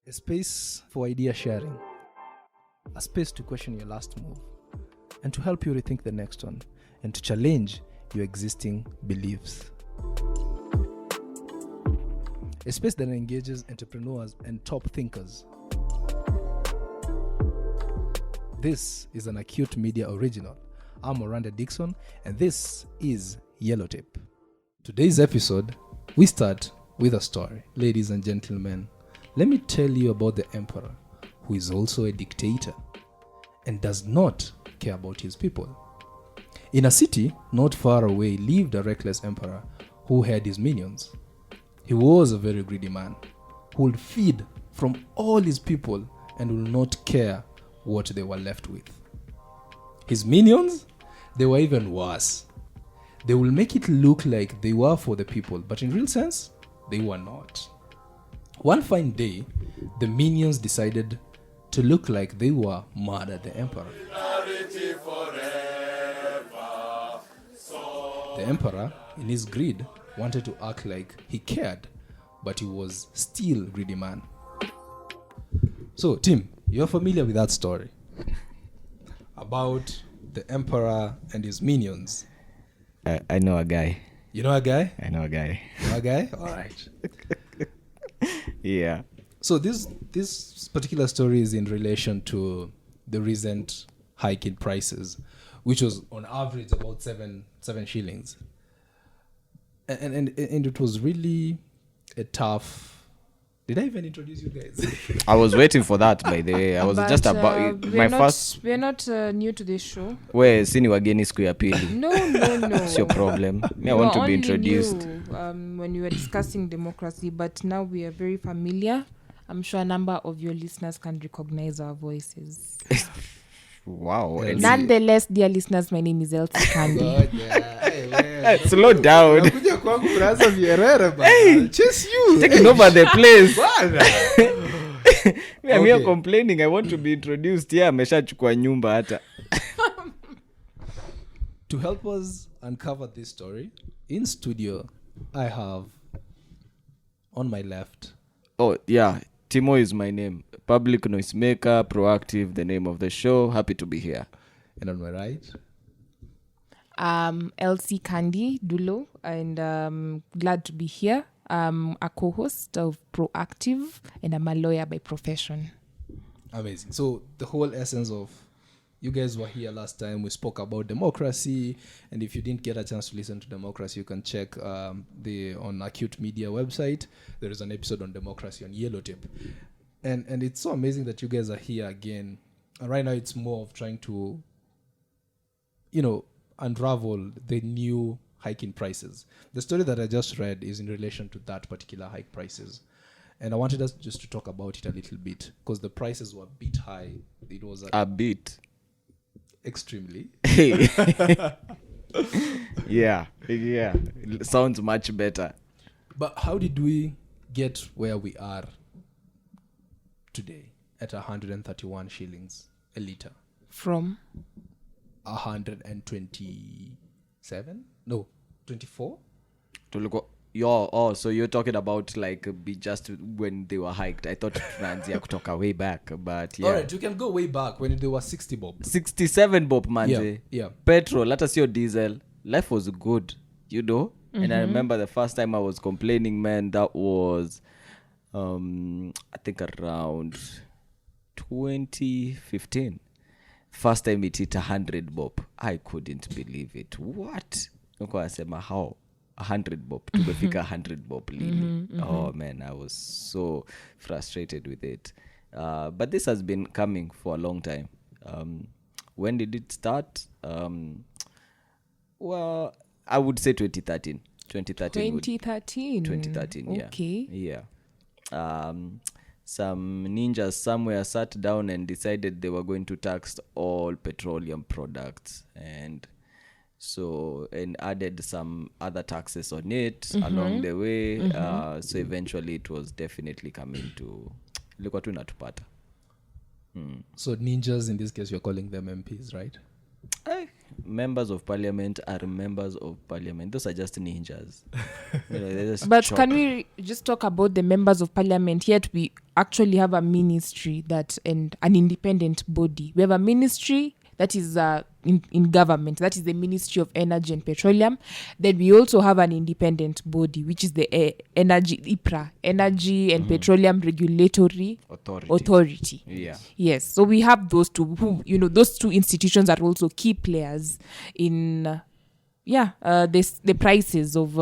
A space for idea sharing, a space to question your last move, and to help you rethink the next one, and to challenge your existing beliefs. A space that engages entrepreneurs and top thinkers. This is an Acute Media original. I'm Miranda Dixon, and this is YellowTape. Today's episode, we start with a story. Ladies and gentlemen, let me tell you about the emperor, who is also a dictator and does not care about his people. In a city not far away lived a reckless emperor who had his minions. He was a very greedy man who would feed from all his people and would not care what they were left with. His minions, they were even worse. They will make it look like they were for the people, but in real sense, they were not. One fine day, the minions decided to look like they were mad at the emperor. The emperor, in his greed, wanted to act like he cared, but he was still a greedy man. So, Tim, you're familiar with that story about the emperor and his minions. I know a guy. You know a guy? I know a guy. You know a guy? All right. Yeah. So this particular story is in relation to the recent hike in prices, which was on average about seven shillings, and it was really a tough. Did I even introduce you guys? I was waiting for that, by the way. I was But, just about my first. We're not new to this show. Where sini wageni siku ya pili. No. It's your problem. Me, I You want were to be only introduced. new, when you were discussing democracy, but now we are very familiar. I'm sure a number of your listeners can recognize our voices. Wow. Yeah. and- Nonetheless, dear listeners, my name is Elsie Candy. God, yeah. Hey, man. Slow down. Unakuja kwangu unaanza vierere bana. Chase you. Taking over the place. Bana. Me, I'm here Okay. complaining. I want to be introduced. Yeah, ameshachukua nyumba hata. To help us uncover this story, in studio, I have on my left. Oh, yeah. Timo is my name. Public noisemaker, proactive, the name of the show. Happy to be here. And on my right, Elsie Candy Dulo, and glad to be here. I'm a co-host of Proactive, and I'm a lawyer by profession. amazing. So the whole essence of you guys were here last time. We spoke about democracy, and if you didn't get a chance to listen to democracy, you can check on Acute Media website. There is an episode on democracy on YellowTape, and it's so amazing that you guys are here again. And right now, it's more of trying to, unravel the new hike in prices. The story that I just read is in relation to that particular hike prices. And I wanted us just to talk about it a little bit because the prices were a bit high. It was A bit. extremely. Yeah. It sounds much better. But how did we get where we are today at 131 shillings a liter? From 127? No, 24? So you're talking about like be just when they were hiked. I thought tunaanzia kutoka way back, but yeah. All right, you can go way back when they were 60 bob. 67 bob manze. Yeah. Petrol, hata sio diesel. Life was good, And I remember the first time I was complaining, man, that was I think around 2015. First time it hit 100 bob. I couldn't believe it. What? Niko how 100 bob tumefika 100 bob lili. Oh man, I was so frustrated with it. But this has been coming for a long time. When did it start? Well, I would say 2013. 2013, yeah. Okay. Yeah. Some ninjas somewhere sat down and decided they were going to tax all petroleum products and added some other taxes on it along the way. So eventually it was definitely coming to ilikuwa tu inatupata. So ninjas, in this case, you're calling them MPs, right? Members of parliament are members of parliament. Those are just ninjas. They're just But chalk. can we just talk about the members of parliament? Yet we actually have a ministry and an independent body. We have a ministry that is in government, that is the Ministry of Energy and Petroleum. Then we also have an independent body, which is the Energy EPRA, Energy and Petroleum Regulatory Authority. Yeah. Yes, so we have those two. Who those two institutions are also key players in the prices of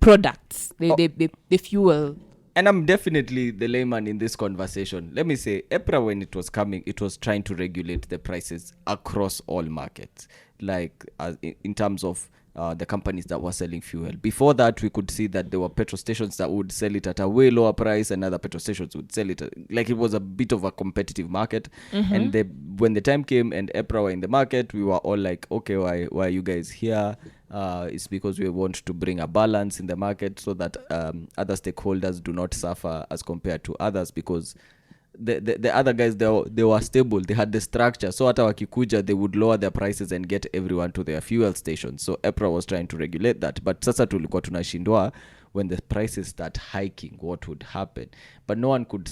products, the fuel. And I'm definitely the layman in this conversation. Let me say, EPRA, when it was coming, it was trying to regulate the prices across all markets, like in terms of the companies that were selling fuel. Before that, we could see that there were petrol stations that would sell it at a way lower price, and other petrol stations would sell it like it was a bit of a competitive market. And when the time came and EPRA were in the market, we were all like, okay, why are you guys here? It's because we want to bring a balance in the market so that other stakeholders do not suffer as compared to others, because the other guys, they were stable, they had the structure, so hata wakikuja they would lower their prices and get everyone to their fuel stations. So EPRA was trying to regulate that, but sasa tulikuwa tunashindwa when the prices start hiking, what would happen? But no one could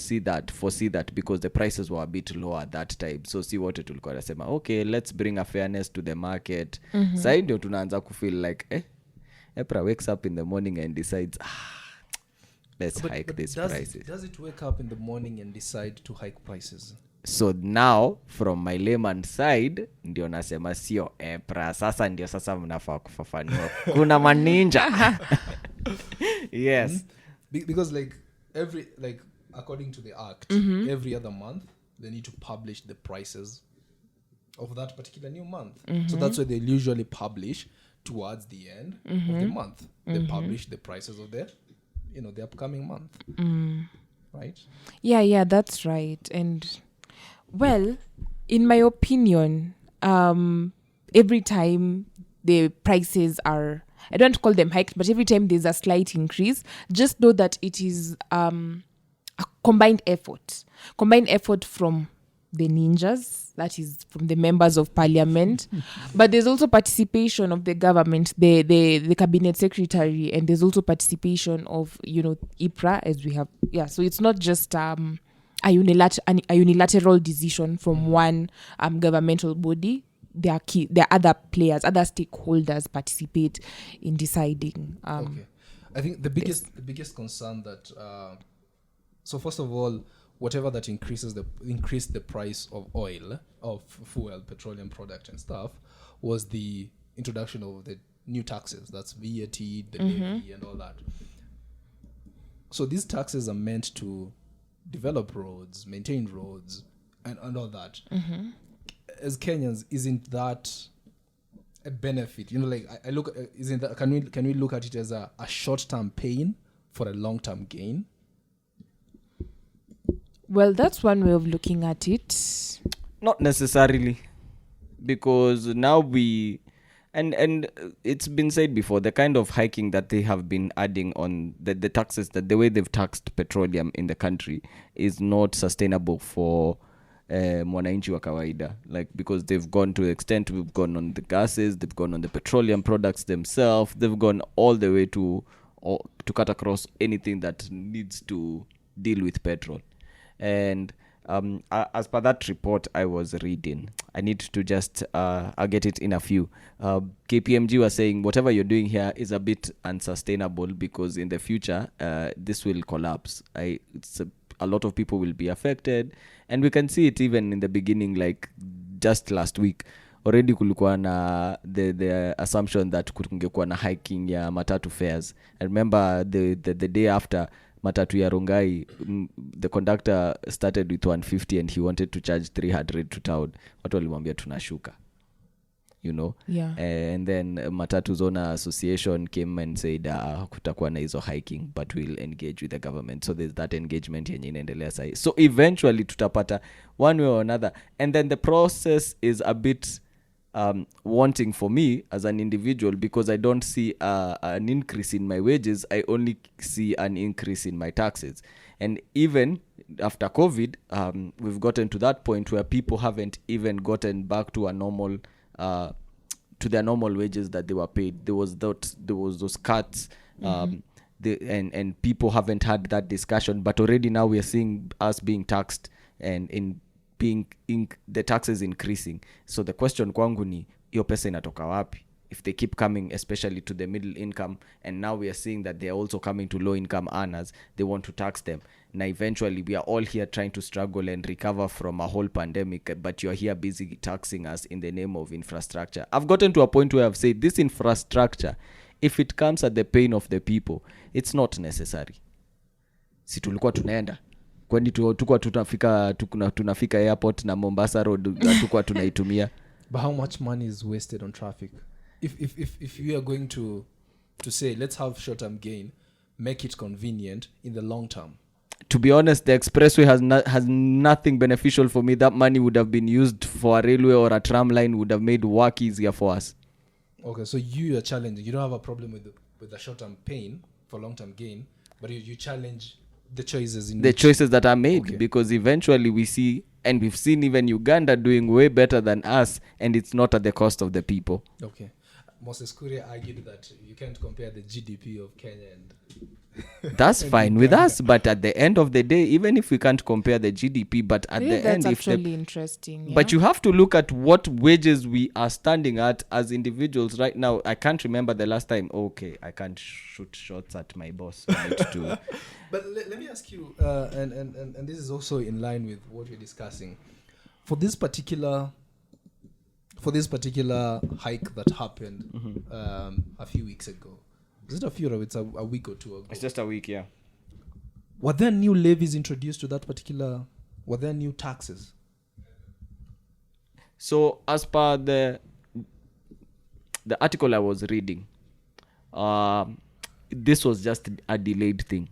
foresee that because the prices were a bit lower at that time. So see what tulikuwa nasema, okay, let's bring a fairness to the market. Sasa ndio tunaanza kufeel like EPRA wakes up in the morning and decides let's hike these prices. Does it wake up in the morning and decide to hike prices? So now from my layman side ndio nasema sio EPRA, sasa ndio sasa mnafaa kufafanua kuna maninja. Yes. Because according to the act, every other month they need to publish the prices of that particular new month. So that's why they usually publish towards the end of the month. They publish the prices of the upcoming month. Right? Yeah, that's right. And well, in my opinion, every time the prices are, I don't call them hiked, but every time there's a slight increase, just know that it is a combined effort from the ninjas, that is from the members of parliament, but there's also participation of the government, the cabinet secretary, and there's also participation of EPRA, as we have. Yeah, so it's not just a unilateral decision from one governmental body. There are other players, other stakeholders participate in deciding. Okay, I think the biggest concern that so first of all, whatever that increased the price of oil, of fuel, petroleum product and stuff, was the introduction of the new taxes. That's VAT, the levy, and all that. So these taxes are meant to develop roads, maintain roads, and all that. As Kenyans, isn't that a benefit? I look. Isn't that, can we look at it as a short-term pain for a long-term gain? Well, that's one way of looking at it. Not necessarily, because now and it's been said before, the kind of hiking that they have been adding on the taxes, that the way they've taxed petroleum in the country is not sustainable for mwananchi wa kawaida, because they've gone to the extent, we've gone on the gases, they've gone on the petroleum products themselves, they've gone all the way to cut across anything that needs to deal with petrol. And as per that report I was reading, I need to just I'll get it in a few. KPMG was saying whatever you're doing here is a bit unsustainable, because in the future this will collapse. A lot of people will be affected, and we can see it even in the beginning, like just last week already kulikuwa na the assumption that kungekuwa na hiking ya matatu fares. I remember the day after matatu ya Rongai, the conductor started with 150 and he wanted to charge 300 to town. Watu walimwambia tunashuka, Yeah. And then Matatu Zona Association came and said kutakuwa na hizo hiking, but we'll engage with the government. So there's that engagement yenye inaendelea sasa. So eventually tutapata one way or another, and then the process is a bit wanting for me as an individual, because I don't see an increase in my wages. I only see an increase in my taxes. And even after COVID, we've gotten to that point where people haven't even gotten back to a normal to their normal wages that they were paid. There was those cuts. and people haven't had that discussion, but already now we are seeing us being taxed and the taxes increasing. So the question kwangu ni hiyo pesa inatoka wapi if they keep coming, especially to the middle income, and now we are seeing that they are also coming to low income earners. They want to tax them. Now eventually we are all here trying to struggle and recover from a whole pandemic, but you are here busy taxing us in the name of infrastructure. I've gotten to a point where I've said this infrastructure, if it comes at the pain of the people, it's not necessary. Si tulikuwa tunaenda kwani tukua tunafika airport na Mombasa road tukua tunaitumia. But how much money is wasted on traffic? If you are going to say let's have short-term gain, make it convenient in the long term. To be honest, the expressway has nothing beneficial for me. That money would have been used for a railway or a tram line, would have made work easier for us. Okay, so you are challenging. You don't have a problem with the short-term pain for long-term gain, but you challenge the choices that are made. Okay. Because eventually we see, and we've seen even Uganda doing way better than us, and it's not at the cost of the people. Okay. Moses Kuria argued that you can't compare the GDP of Kenya and that's fine with us, but at the end of the day, even if we can't compare the GDP, but at the end, that's actually interesting. Yeah? But you have to look at what wages we are standing at as individuals right now. I can't remember the last time. Okay, I can't shoot shots at my boss. But let me ask you, and this is also in line with what we're discussing. For this particular hike that happened a few weeks ago. Is it a few or it's a week or two ago? It's just a week, yeah. Were there new levies introduced to that particular... Were there new taxes? So, as per the article I was reading, this was just a delayed thing.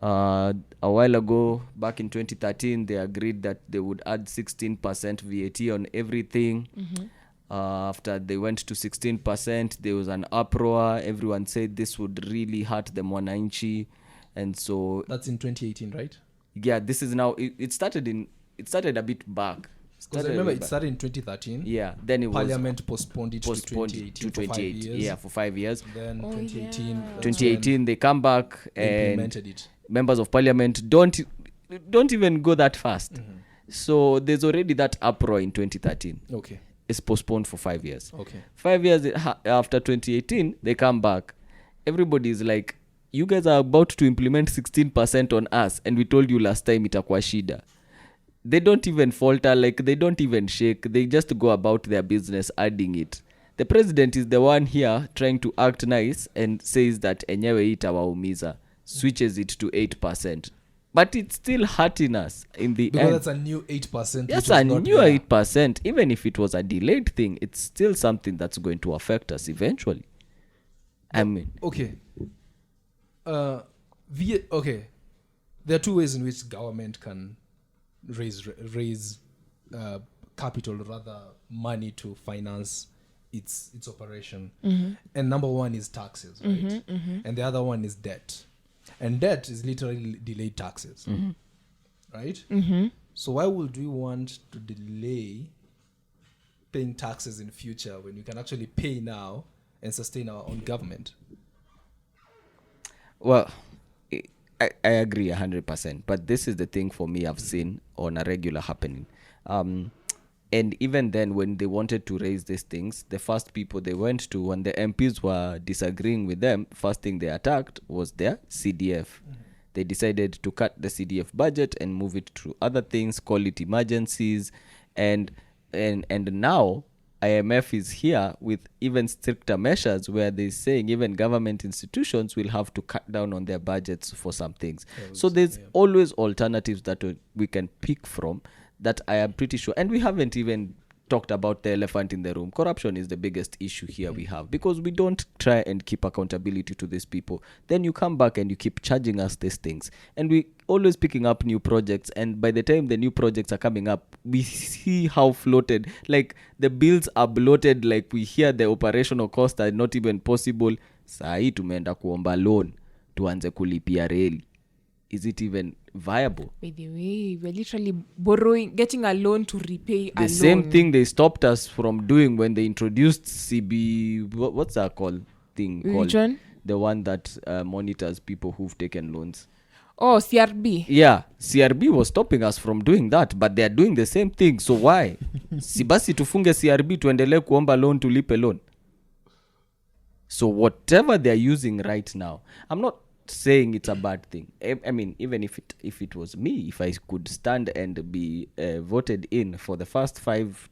A while ago, back in 2013, they agreed that they would add 16% VAT on everything. Mm-hmm. After they went to 16%, there was an uproar. Everyone said this would really hurt the mwananchi, and so that's in 2018, right? Yeah, this is now. It started a bit back. Because I remember it started in 2013. Yeah, then Parliament postponed it to 2018 for 5 years. Yeah, for 5 years. Then 2018. 2018, they come back and implemented it. Members of Parliament don't even go that fast. Mm-hmm. So there's already that uproar in 2013. Okay. It's postponed for 5 years. Okay. 5 years after 2018, they come back. Everybody's like, you guys are about to implement 16% on us, and we told you last time itakuwa shida. They don't even falter, like they don't even shake. They just go about their business adding it. The president is the one here trying to act nice and says that enyewe itawaumiza, switches it to 8%. But it's still hurting us in the because end. That's a new 8%. Yes, a new 8%. Even if it was a delayed thing, it's still something that's going to affect us eventually. I mean... Okay. Okay. There are two ways in which government can raise capital, rather money to finance its operation. Mm-hmm. And number one is taxes, right? Mm-hmm, mm-hmm. And the other one is debt. And debt is literally delayed taxes, mm-hmm. right? Mm-hmm. So why would we want to delay paying taxes in future when we can actually pay now and sustain our own government? Well, I agree 100%. But this is the thing for me I've seen on a regular happening. And even then, when they wanted to raise these things, the first people they went to, when the MPs were disagreeing with them, first thing they attacked was their CDF. Mm-hmm. They decided to cut the CDF budget and move it to other things, call it emergencies. And now IMF is here with even stricter measures where they're saying even government institutions will have to cut down on their budgets for some things. So there's always alternatives that we can pick from that I am pretty sure. And we haven't even talked about the elephant in the room. Corruption is the biggest issue here we have, because we don't try and keep accountability to these people. Then you come back and you keep charging us these things. And we always picking up new projects. And by the time the new projects are coming up, we see how floated, like the bills are bloated, like we hear the operational costs are not even possible. Saa hii tumeenda kuomba loan, tuanze kulipia reli. Is it even viable? By the way, we're literally getting a loan to repay a loan. The same thing they stopped us from doing when they introduced CB... What's that called? Which one? the one that monitors people who've taken loans. Oh, CRB. Yeah, CRB was stopping us from doing that, but they are doing the same thing. So why? Si basi tufunge CRB tuendelee kuomba loan tulipe loan. So whatever they are using right now, I'm not saying it's a bad thing. I mean, even if it was me, if I could stand and be voted in for the first 5,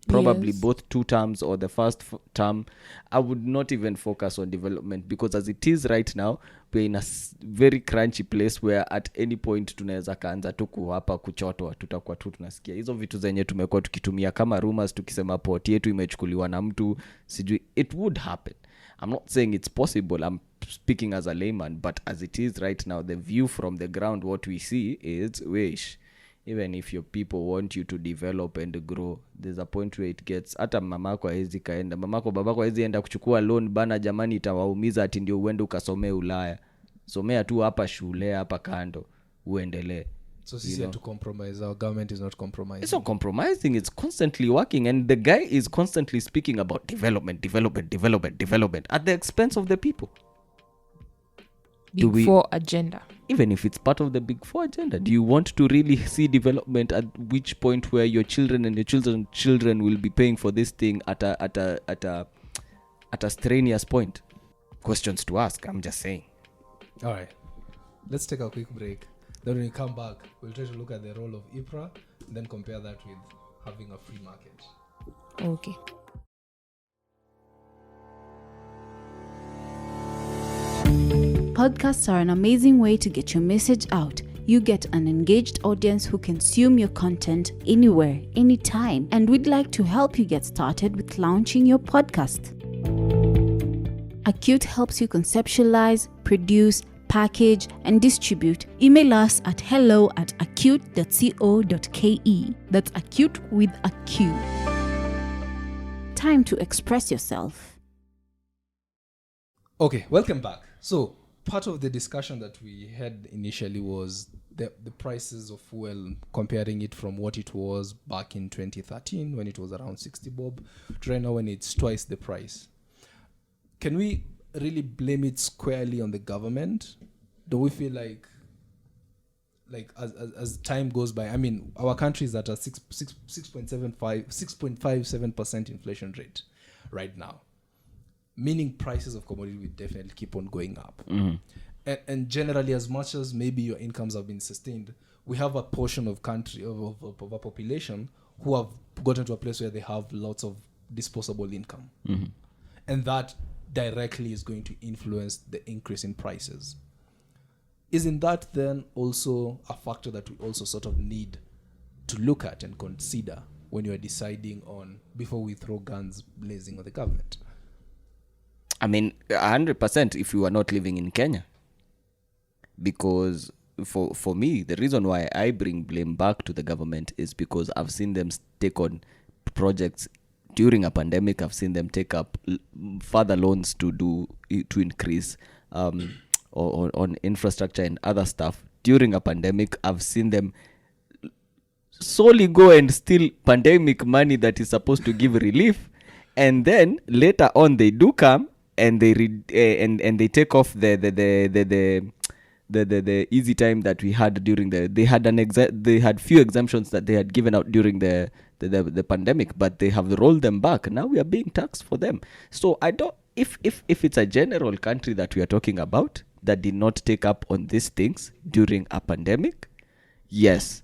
probably Yes. both 2 terms or the first term, I would not even focus on development, because as it is right now, we're in a very crunchy place where at any point tunaweza kaanza tu kuhapa kuchotwa, tutakuwa tu tunasikia hizo vitu zenye tumekuwa tukitumia kama rumors, tukisema port yetu imechukuliwa na mtu sijui. It would happen. I'm not saying it's possible. I'm speaking as a layman, but as it is right now, the view from the ground, what we see is, wish, even if your people want you to develop and grow, there's a point where it gets, hata mamako haezi kaenda, mamako babako haezi enda kuchukua loan bana, jamani itawaumiza ati ndio uende ukasomee Ulaya. Somea tu hapa shule, hapa kando, uendelee. So sisi have to compromise. Our government is not compromising. It's not compromising. It's constantly working. And the guy is constantly speaking about development at the expense of the people. Big 4 agenda. Even if it's part of the Big 4 agenda, do you want to really see development at which point where your children and your children will be paying for this thing at a strenuous point? Questions to ask, I'm just saying. All right. Let's take a quick break. Then when we come back, we'll try to look at the role of EPRA and then compare that with having a free market. Okay. Podcasts are an amazing way to get your message out. You get an engaged audience who consume your content anywhere, anytime, and we'd like to help you get started with launching your podcast. Acute helps you conceptualize, produce, package, and distribute. Email us at hello@acute.co.ke. That's acute with a Q. Time to express yourself. Okay, welcome back. So part of the discussion that we had initially was the prices of fuel, comparing it from what it was back in 2013 when it was around 60 bob to right now when it's twice the price. Can we really blame it squarely on the government? Do we feel like as time goes by, I mean, our country is at a 6.57% inflation rate right now, meaning prices of commodity will definitely keep on going up. Mm-hmm. And generally, as much as maybe your incomes have been sustained, we have a portion of country of a population who have gotten to a place where they have lots of disposable income. Mm-hmm. And that directly is going to influence the increase in prices. Isn't that then also a factor that we also sort of need to look at and consider when you are deciding on, before we throw guns blazing on the government? I mean, 100% if you are not living in Kenya. Because for me, the reason why I bring blame back to the government is because I've seen them take on projects during a pandemic. I've seen them take up further loans to increase on infrastructure and other stuff. During a pandemic, I've seen them solely go and steal pandemic money that is supposed to give relief, and then later on they do come and they and they take off the easy time that we had during they had few exemptions that they had given out during the pandemic, but they have rolled them back. Now we are being taxed for them. So I don't, if it's a general country that we are talking about that did not take up on these things during a pandemic, yes,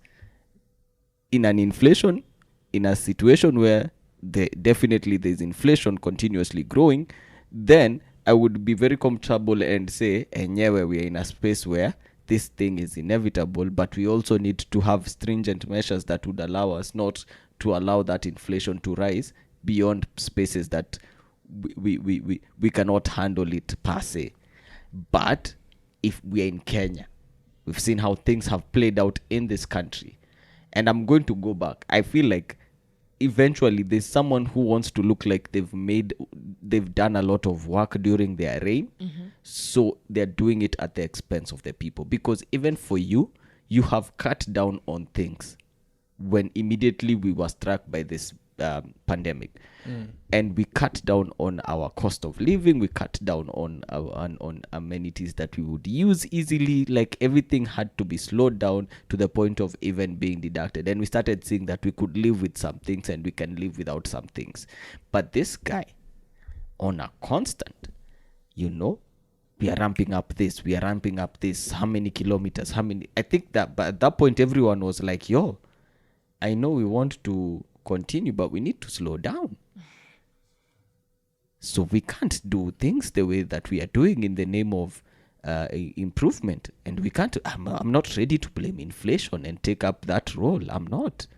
in a situation where definitely there's inflation continuously growing, then I would be very comfortable and say, enyewe, we are in a space where this thing is inevitable, but we also need to have stringent measures that would allow us not to allow that inflation to rise beyond spaces that we cannot handle it per se. But if we are in Kenya, we've seen how things have played out in this country. And I'm going to go back. I feel like eventually there's someone who wants to look like they've done a lot of work during their reign. Mm-hmm. So they're doing it at the expense of the people. Because even for you have cut down on things when immediately we were struck by this pandemic, and we cut down on our cost of living. We cut down on on amenities that we would use easily. Like everything had to be slowed down to the point of even being deducted, and we started seeing that we could live with some things and we can live without some things. But this guy, on a constant, we are ramping up this, we are ramping up this, how many kilometers, how many. I think that, but at that point everyone was like, yo, I know we want to continue, but we need to slow down. So we can't do things the way that we are doing in the name of improvement. And we can't, I'm not ready to blame inflation and take up that role. I'm not.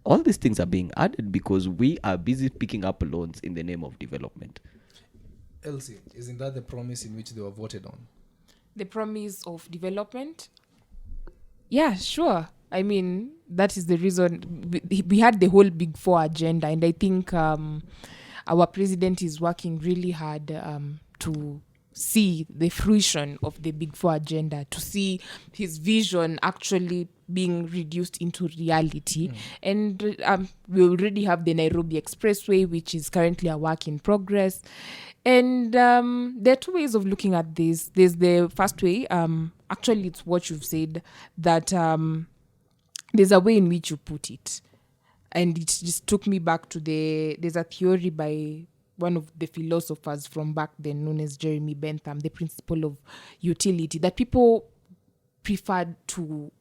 All these things are being added because we are busy picking up loans in the name of development. Elsie, isn't that the promise in which they were voted on? The promise of development? Yeah, sure. I mean, that is the reason we had the whole Big Four agenda, and I think our president is working really hard to see the fruition of the Big Four agenda, to see his vision actually being reduced into reality. And we already have the Nairobi Expressway, which is currently a work in progress. And there are two ways of looking at this. There's the first way, actually it's what you've said, that there's a way in which you put it. And it just took me back to there's a theory by one of the philosophers from back then known as Jeremy Bentham, the principle of utility, that people prefer to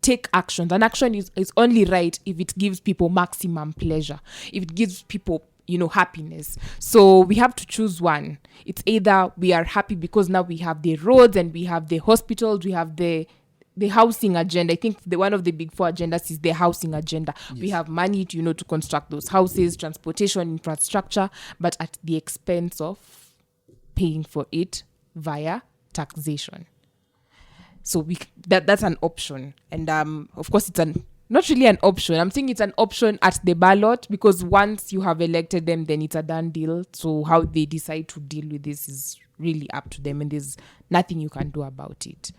take actions. And action is only right if it gives people maximum pleasure, if it gives people happiness. So we have to choose one. It's either we are happy because now we have the roads and we have the hospitals, we have the housing agenda. I think one of the Big Four agendas is the housing agenda. Yes. We have money to construct those houses, transportation, infrastructure, but at the expense of paying for it via taxation. So that's an option. And of course it's not really an option. I'm saying it's an option at the ballot, because once you have elected them, then it's a done deal. So how they decide to deal with this is really up to them, and there's nothing you can do about it.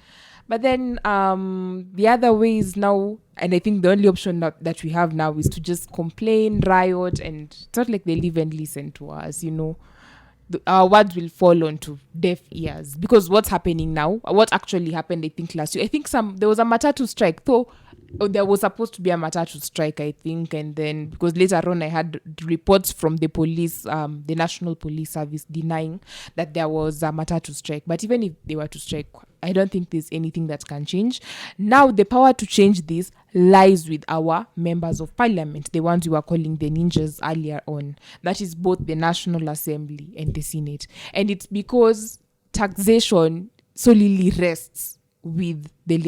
But then the other way is now, and I think the only option that we have now is to just complain, riot, and it's not like they live and listen to us, our words will fall onto deaf ears. Because what's happening now, what actually happened, I think last year, I think there was a matatu strike, though there was supposed to be a matatu strike, I think, and then because later on I had reports from the police, the National Police Service, denying that there was a matatu strike. But even if they were to strike, I don't think there's anything that can change. Now the power to change this lies with our members of parliament, the ones you were calling the ninjas earlier on. That is both the National Assembly and the Senate. And it's because taxation solely rests with the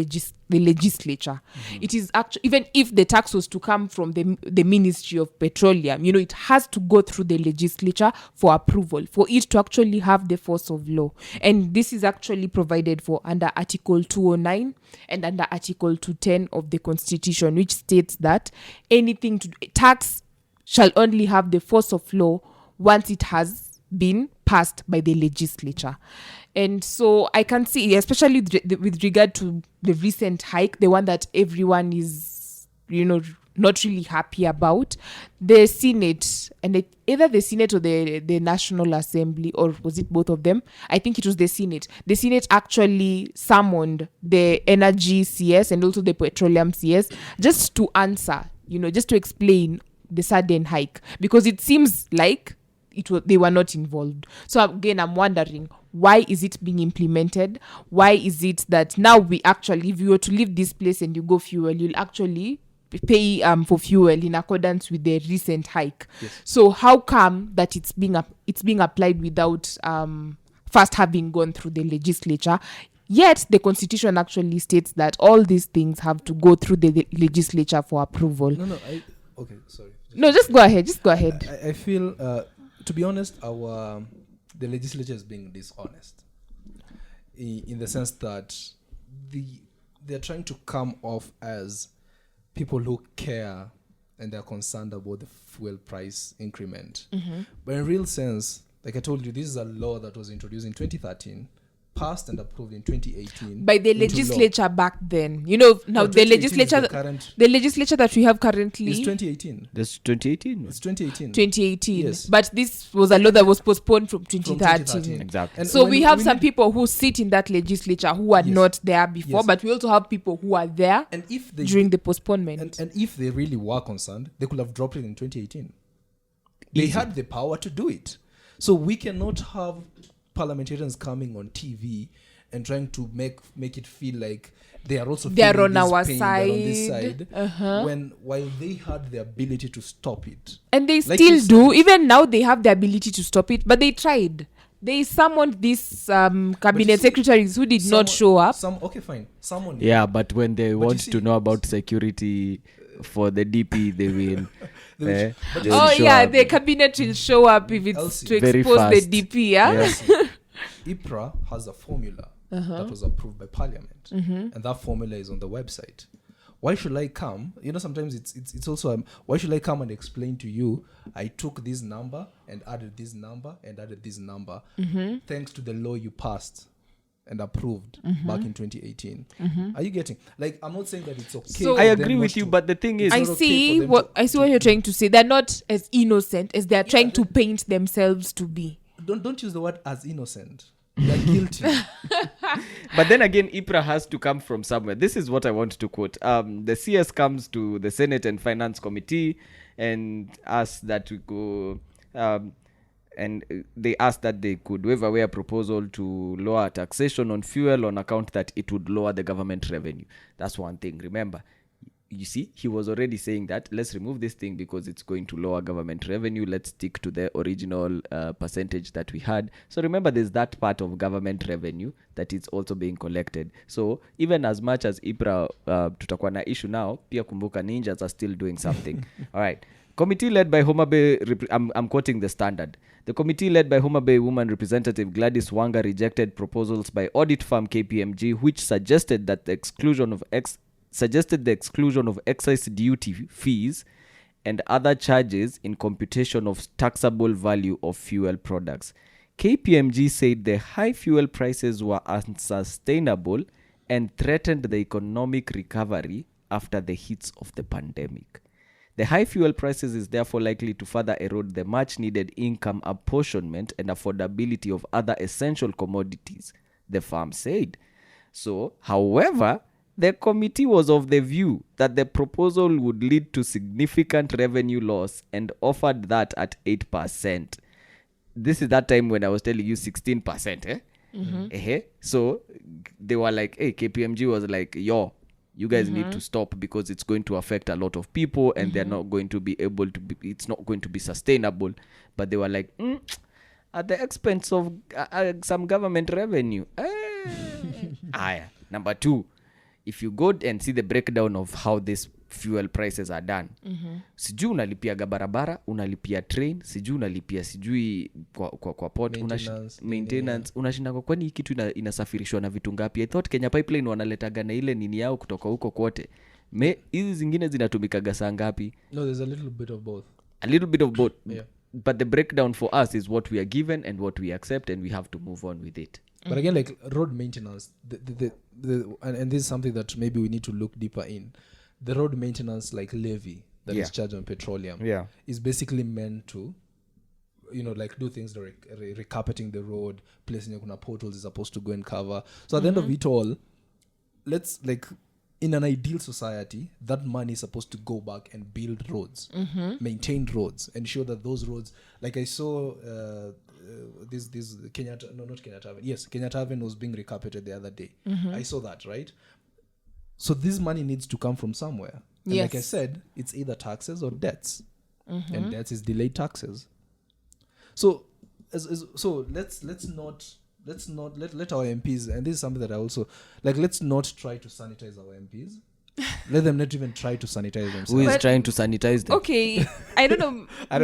legislature. It is actually, even if the tax was to come from the Ministry of Petroleum, it has to go through the legislature for approval, for it to actually have the force of law. And this is actually provided for under Article 209 and under Article 210 of the Constitution, which states that tax shall only have the force of law once it has been passed by the legislature. And so I can see, especially with regard to the recent hike, the one that everyone is, not really happy about, the Senate, and either the Senate or the National Assembly, or was it both of them? I think it was the Senate. The Senate actually summoned the Energy CS and also the Petroleum CS just to answer, just to explain the sudden hike, because it seems like they were not involved. So again, I'm wondering, why is it being implemented? Why is it that now we actually, if you were to leave this place and you go fuel, you'll actually pay for fuel in accordance with the recent hike? Yes. So how come that it's being applied without first having gone through the legislature? Yet the Constitution actually states that all these things have to go through the legislature for approval. Okay, sorry. Just go ahead. I feel, to be honest, the legislature is being dishonest in the sense that they're trying to come off as people who care and they're concerned about the fuel price increment. But in real sense, like I told you, this is a law that was introduced in 2013 passed and approved in 2018 by the into law. legislature back then. You know, now No, the 2018 is legislature, the current- the legislature that we have currently It's 2018. That's 2018. It's 2018. 2018. Yes. But this was a law that was postponed from From 2013. Exactly. And So when we have we some need- people who sit in that legislature who are Yes. not there before, Yes. but we also have people who are there And if they during the postponement. and if they really were concerned, they could have dropped it in 2018. They Easy. had the power to do it. So we cannot have parliamentarians coming on TV and trying to make it feel like they are also They are feeling on this our pain, they're on this side. side, when while they had the ability to stop it. And they Like still you do. said. Even now, they have the ability to stop it, but they tried. They summoned these cabinet see, secretaries who did not show up. Okay, fine. Someone. Yeah, but when they want see- to know about security for the DP, they will. They will- they'll Oh show yeah, up. the cabinet will show up if it's Elsie. to Very expose the fast. DP. Yeah. Yes. EPRA has a formula that was approved by Parliament, and that formula is on the website. Why should I come? You know, sometimes it's also why should I come and explain to you? I took this number and added this number and added this number, thanks to the law you passed and approved back in 2018. Are you getting? Like, I'm not saying that it's okay. So- for I them agree not with you, to- but the thing is, I not okay see for them what to- I see what you're trying to say. They're not as innocent as they're trying to paint themselves to be. don't use the word as innocent. They're guilty. but then again, EPRA has to come from somewhere. This is what I want to quote. The CS comes to the Senate and Finance Committee and asks that we go, and they asked that they could waive away a proposal to lower taxation on fuel on account that it would lower the government revenue. That's one thing. Remember, you see, he was already saying that let's remove this thing because it's going to lower government revenue. Let's stick to the original percentage that we had. So remember, there's that part of government revenue that is also being collected. So even as much as EPRA tutakuwa na issue now, pia kumbuka ninjas are still doing something. All right. Committee led by Homa Bay, I'm quoting the Standard. The committee led by Homa Bay woman representative Gladys Wanga rejected proposals by audit firm KPMG, which suggested that the exclusion of excise duty fees and other charges in computation of taxable value of fuel products. KPMG said the high fuel prices were unsustainable and threatened the economic recovery after the hits of the pandemic. The high fuel prices is therefore likely to further erode the much-needed income apportionment and affordability of other essential commodities, the firm said. So, however, the committee was of the view that the proposal would lead to significant revenue loss and offered that at 8%. This is that time when I was telling you 16%. So they were like, hey, KPMG was like, yo, you guys need to stop because it's going to affect a lot of people and they're not going to be able to be, it's not going to be sustainable. But they were like, at the expense of some government revenue. Number two, if you go and see the breakdown of how these fuel prices are done, sijui unalipiaga barabara, unalipia train, sijui unalipia sijui kwa port, maintenance, unashinda kwa kwani hii kitu inasafirishwa na vitu ngapi? I thought Kenya Pipeline wanaletaga na ile nini yao kutoka huko kwote. Hizi zingine zinatumikaga saa ngapi? No, there's a little bit of both. A little bit of both. Yeah. But the breakdown for us is what we are given and what we accept, and we have to move on with it. But again, like road maintenance, and this is something that maybe we need to look deeper in. The road maintenance, like levy that is charged on petroleum, is basically meant to, like do things like recarpeting the road, placing kuna portals is supposed to go and cover. So at the end of it all, let's like, in an ideal society, that money is supposed to go back and build roads, maintain roads, ensure that those roads, like I saw this Kenyatta, no, not Kenyatta Avenue. Yes, Kenyatta Avenue was being recarpeted the other day. I saw that, right? So this money needs to come from somewhere. And like I said, it's either taxes or debts. And debts is delayed taxes. So let's not let our MPs, and this is something that I also like, let's not try to sanitize our MPs. Let them not even try to sanitize themselves. Who is trying to sanitize them? Okay, I don't know. I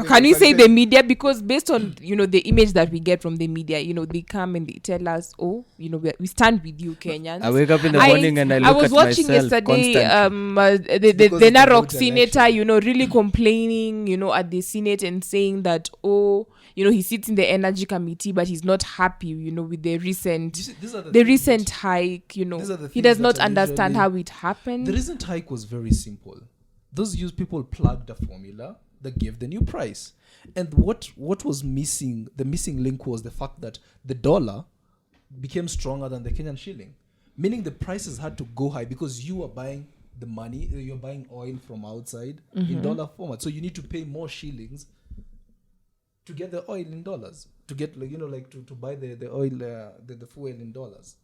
Can we say the media? Because based on the image that we get from the media, they come and they tell us, oh, we stand with you, Kenyans. I wake up in the morning and I look was at watching myself yesterday constantly. the Narok senator, really complaining, at the Senate and saying that, oh, he sits in the energy committee, but he's not happy, with the recent You see, these are the the things recent that- hike. these are the He things does that not are understand usually- how it happened. The recent hike was very simple. Those use people plugged a formula that gave the new price. And what was missing, the missing link was the fact that the dollar became stronger than the Kenyan shilling. Meaning the prices had to go high because you are buying the money, you're buying oil from outside in dollar format. So you need to pay more shillings to get the oil in dollars. To get to buy the oil, the fuel in dollars.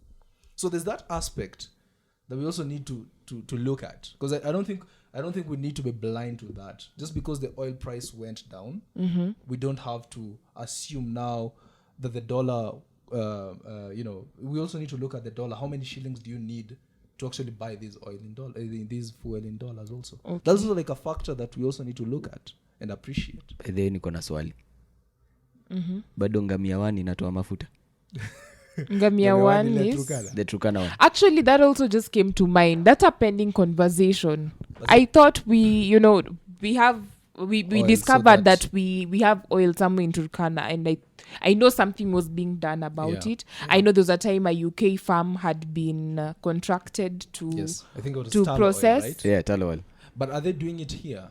So there's that aspect that we also need to look at, because I don't think we need to be blind to that. Just because the oil price went down, we don't have to assume now that the dollar. We also need to look at the dollar. How many shillings do you need to actually buy this oil in dollar, these fuel in dollars? Also, that's also like a factor that we also need to look at and appreciate. Then niko na swali. Bado ngamia wani inatoa mafuta. Ngamia one is The Turkana one. actually that also just came to mind. That's a pending conversation. I thought we have we Oil, discovered so that that- we have oil somewhere in Turkana, and I know something was being done about Yeah. it. I know there was a time a UK farm had been contracted to Yes, I think it was to Talo process. oil, right? Yeah, tell all. But are they doing it here?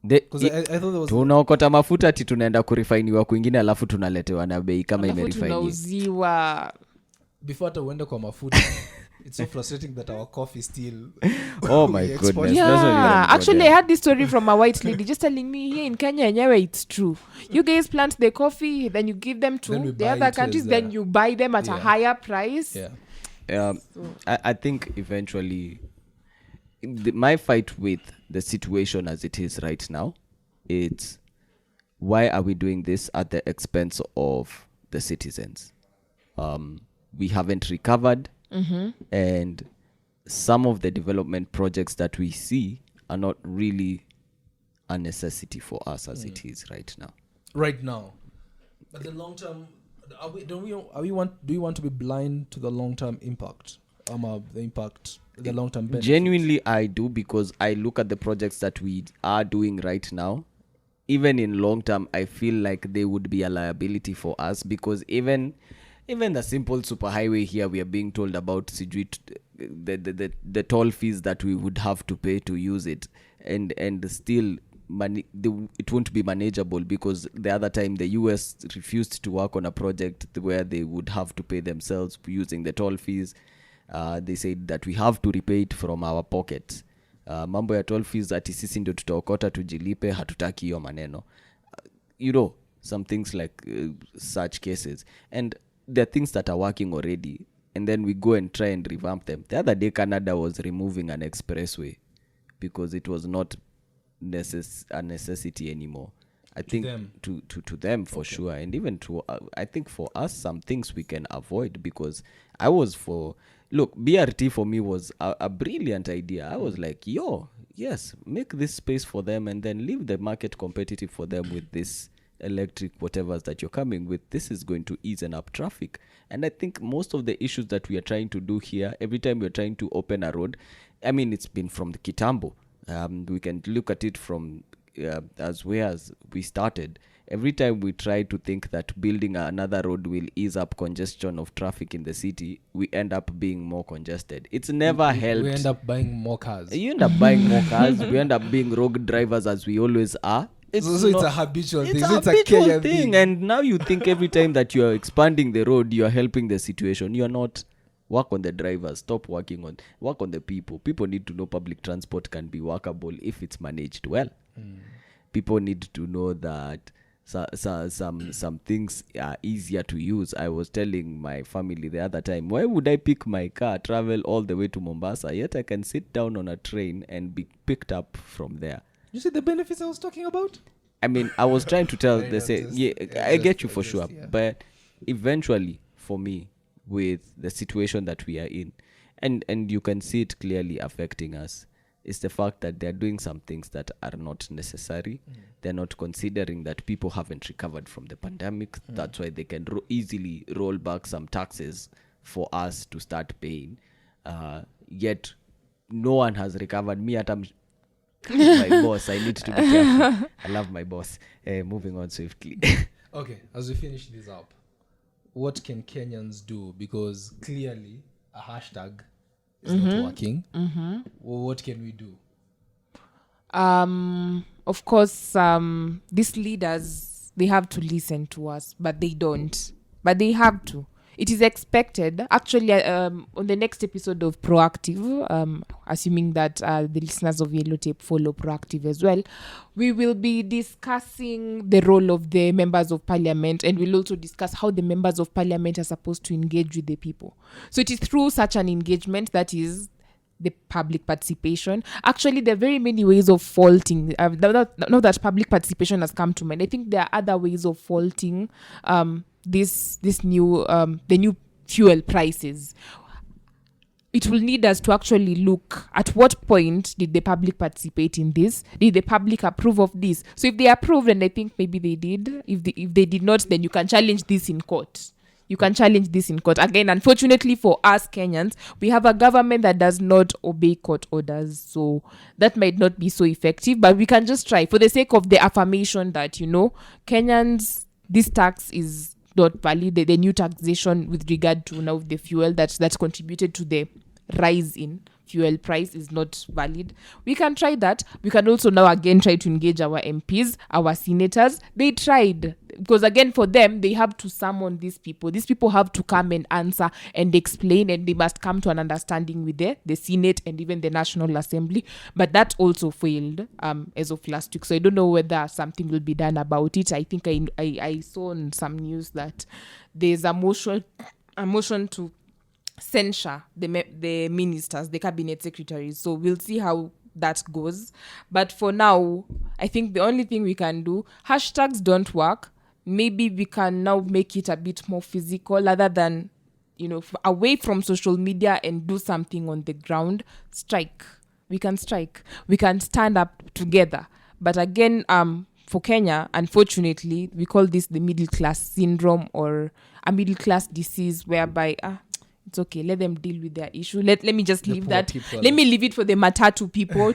The, Because I thought there was tunaokota mafuta ati tunaenda kurifainiwa kwingine alafu tunaletewa na bei kama Alafu imerifainiwa. tunauziwa. before hata uende kwa mafuta. It's so frustrating that our coffee still. Oh my we export goodness. it. That's what you Yeah, don't go actually, there. I had this story from a white lady just telling me here in Kenya, anyway, it's true. You guys plant the coffee, then you give them Then we to the buy other it countries, as then you buy them at a yeah. higher price. Yeah. I think eventually my fight with the situation as it is right now, it's why are we doing this at the expense of the citizens? We haven't recovered, and some of the development projects that we see are not really a necessity for us as it is right now. Right now, but the long term. Do we want to be blind to the long term impact? The long term benefit. Genuinely, I do, because I look at the projects that we are doing right now. Even in long term, I feel like they would be a liability for us, because even the simple superhighway here, we are being told about the toll fees that we would have to pay to use it, and still it won't be manageable, because the other time the US refused to work on a project where they would have to pay themselves using the toll fees. They said that we have to repay it from our pockets. Mambo ya toll fees ati sisi ndio tutaokota tujilipe, hatutaki hiyo maneno. Some things like such cases, and there are things that are working already, and then we go and try and revamp them. The other day Canada was removing an expressway because it was not a necessity anymore. I think them. to them for sure, and even to I think for us some things we can avoid, because I was BRT for me was a brilliant idea. I was like, yes, make this space for them and then leave the market competitive for them with this electric whatever's that you're coming with. This is going to ease up traffic. And I think most of the issues that we are trying to do here, every time we're trying to open a road, I mean, it's been from the Kitambo. We can look at it from as we started. Every time we try to think that building another road will ease up congestion of traffic in the city, we end up being more congested. It's never helped. We end up buying more cars. You end up buying more cars. We end up being rogue drivers as we always are. It's a habitual thing. It's So a it's a habitual Kenyan thing. And now you think every time that you are expanding the road, you are helping the situation. You are not. Work on the drivers. Work on the people. People need to know public transport can be workable if it's managed well. People need to know that some things are easier to use. I was telling my family the other time, why would I pick my car, travel all the way to Mombasa, yet I can sit down on a train and be picked up from there? You see the benefits I was talking about? I mean, I was trying to tell, they I say, noticed. I get you for I sure. guess, yeah. But eventually, for me, with the situation that we are in, and you can see it clearly affecting us, is the fact that they're doing some things that are not necessary. They're not considering that people haven't recovered from the pandemic. That's why they can easily roll back some taxes for us to start paying. Yet, no one has recovered. Me at my boss, I need to be careful. I love my boss. Moving on swiftly. Okay, as we finish this up, what can Kenyans do? Because clearly a hashtag is not working. Well, what can we do? Of course, these leaders, they have to listen to us, but they don't. But they have to. It is expected. Actually, on the next episode of Proactive, assuming that the listeners of YellowTape follow Proactive as well, we will be discussing the role of the members of parliament, and we'll also discuss how the members of parliament are supposed to engage with the people. So it is through such an engagement that is the public participation. Actually, there are very many ways of faulting. Now that public participation has come to mind, I think there are other ways of faulting this new the new fuel prices. It will need us to actually look at what point did the public participate in this? Did the public approve of this? So if they approved, and I think maybe they did, if they did not, then you can challenge this in court. Again, unfortunately for us Kenyans, we have a government that does not obey court orders, so that might not be so effective, but we can just try for the sake of the affirmation that, Kenyans, this tax is not valid. The new taxation with regard to now the fuel that's contributed to the rise in fuel price is not valid. We can try that. We can also now again try to engage our MPs, our senators. They tried, because again, for them, they have to summon these people. These people have to come and answer and explain, and they must come to an understanding with the Senate and even the National Assembly. But that also failed as of last week. So I don't know whether something will be done about it. I think I saw on some news that there's a motion to censure the ministers, the cabinet secretaries. So we'll see how that goes. But for now, I think the only thing we can do, hashtags don't work. Maybe we can now make it a bit more physical, other than, away from social media, and do something on the ground. Strike. We can stand up together. But again, for Kenya, unfortunately, we call this the middle class syndrome, or a middle class disease, whereby it's okay, let them deal with their issue. Let me just leave that. People. Let me leave it for the matatu people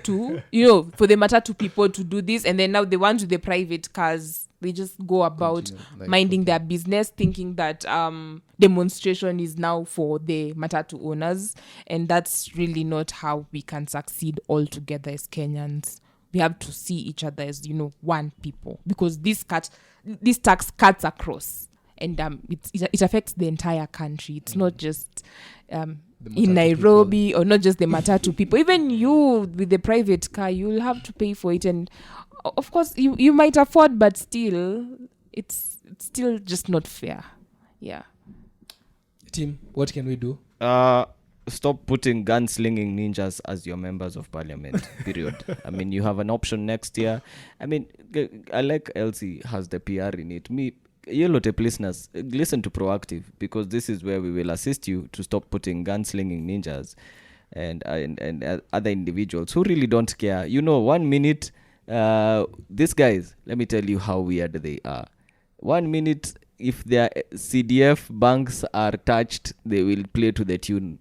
to do this. And then now the ones with the private cars, they just go about minding their business, thinking that demonstration is now for the matatu owners. And that's really not how we can succeed all together as Kenyans. We have to see each other as, one people, because this tax cuts across. And it affects the entire country. It's not just in Nairobi, or not just the matatu people. Even you with the private car, you'll have to pay for it. And of course, you might afford, but still, it's still just not fair. Yeah. Team, what can we do? Stop putting gunslinging ninjas as your members of parliament, period. I mean, you have an option next year. I mean, I like Elsie has the PR in it. YellowTape listeners, listen to Proactive, because this is where we will assist you to stop putting gunslinging ninjas and other individuals who really don't care. 1 minute, these guys, let me tell you how weird they are. 1 minute, if their CDF banks are touched, they will play to the tune,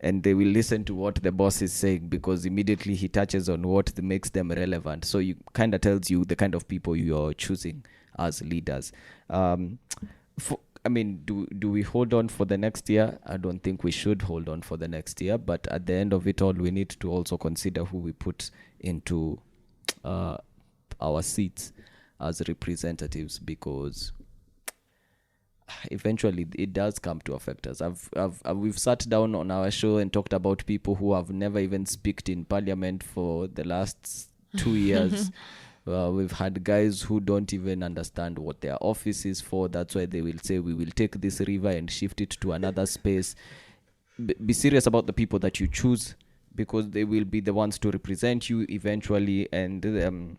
and they will listen to what the boss is saying, because immediately he touches on what makes them relevant. So you kind of tells you the kind of people you're choosing as leaders. Do we hold on for the next year? I don't think we should hold on for the next year. But at the end of it all, we need to also consider who we put into our seats as representatives, because eventually it does come to affect us. We've sat down on our show and talked about people who have never even speaked in parliament for the last 2 years. We've had guys who don't even understand what their office is for. That's why they will say, we will take this river and shift it to another space. Be serious about the people that you choose, because they will be the ones to represent you eventually. And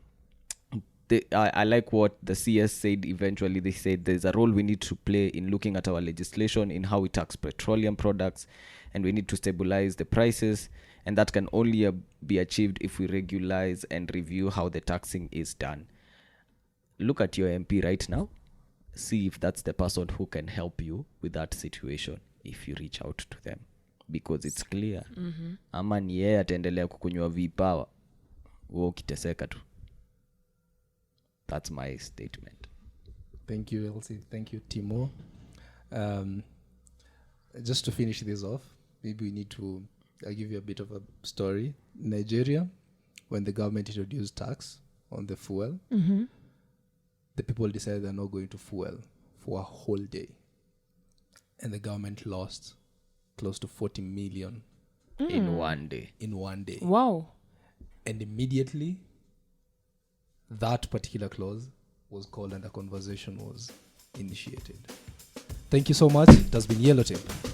I like what the CS said eventually. They said there's a role we need to play in looking at our legislation, in how we tax petroleum products, and we need to stabilize the prices. And that can only be achieved if we regularize and review how the taxing is done. Look at your MP right now. See if that's the person who can help you with that situation, if you reach out to them. Because it's clear. Ama ni yeye ataendelea kukunywa vipawa, wewe ukiteseka tu. That's my statement. Thank you, Elsie. Thank you, Timo. Just to finish this off, maybe we need to I'll give you a bit of a story. Nigeria, when the government introduced tax on the fuel, the people decided they're not going to fuel for a whole day. And the government lost close to 40 million In one day. in one day. Wow. And immediately, that particular clause was called and a conversation was initiated. Thank you so much. It has been YellowTape.